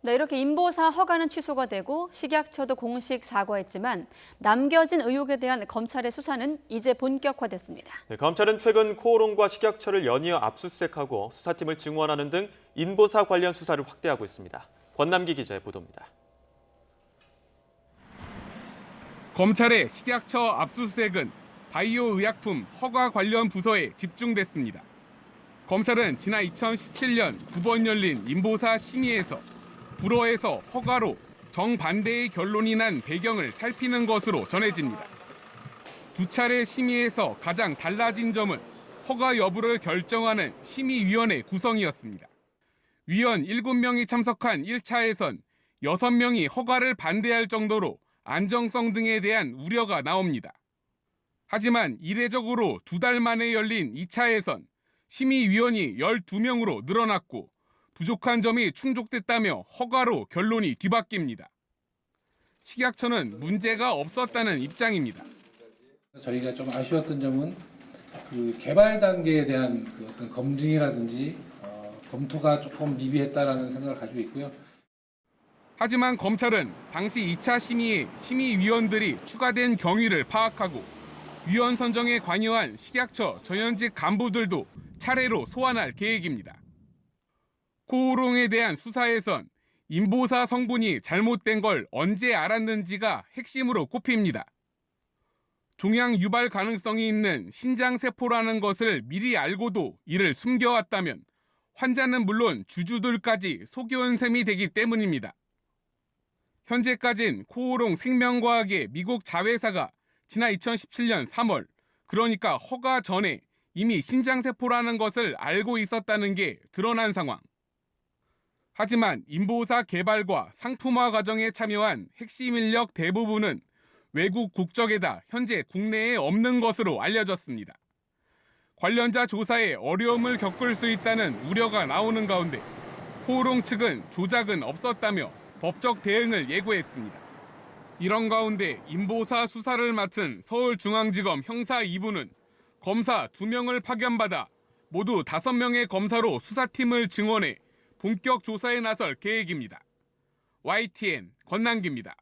네, 이렇게 인보사 허가는 취소가 되고 식약처도 공식 사과했지만 남겨진 의혹에 대한 검찰의 수사는 이제 본격화됐습니다. 네, 검찰은 최근 코오롱과 식약처를 연이어 압수수색하고 수사팀을 증원하는 등 인보사 관련 수사를 확대하고 있습니다. 권남기 기자의 보도입니다. 검찰의 식약처 압수수색은 바이오 의약품 허가 관련 부서에 집중됐습니다. 검찰은 지난 2017년 두 번 열린 인보사 심의에서 불허에서 허가로 정반대의 결론이 난 배경을 살피는 것으로 전해집니다. 두 차례 심의에서 가장 달라진 점은 허가 여부를 결정하는 심의위원회 구성이었습니다. 위원 7명이 참석한 1차에선 6명이 허가를 반대할 정도로 안정성 등에 대한 우려가 나옵니다. 하지만 이례적으로 2달 만에 열린 2차에선 심의위원이 12명으로 늘어났고 부족한 점이 충족됐다며 허가로 결론이 뒤바뀝니다. 식약처는 문제가 없었다는 입장입니다. 저희가 좀 아쉬웠던 점은 그 개발 단계에 대한 그 어떤 검증이라든지 검토가 조금 미비했다라는 생각을 가지고 있고요. 하지만 검찰은 당시 2차 심의에 심의위원들이 추가된 경위를 파악하고 위원 선정에 관여한 식약처 전현직 간부들도 차례로 소환할 계획입니다. 코오롱에 대한 수사에선 인보사 성분이 잘못된 걸 언제 알았는지가 핵심으로 꼽힙니다. 종양 유발 가능성이 있는 신장세포라는 것을 미리 알고도 이를 숨겨왔다면 환자는 물론 주주들까지 속여온 셈이 되기 때문입니다. 현재까진 코오롱 생명과학의 미국 자회사가 지난 2017년 3월, 그러니까 허가 전에 이미 신장세포라는 것을 알고 있었다는 게 드러난 상황. 하지만 인보사 개발과 상품화 과정에 참여한 핵심 인력 대부분은 외국 국적에다 현재 국내에 없는 것으로 알려졌습니다. 관련자 조사에 어려움을 겪을 수 있다는 우려가 나오는 가운데 코오롱 측은 조작은 없었다며 법적 대응을 예고했습니다. 이런 가운데 인보사 수사를 맡은 서울중앙지검 형사 2부는 검사 2명을 파견받아 모두 5명의 검사로 수사팀을 증원해 본격 조사에 나설 계획입니다. YTN 권남기입니다.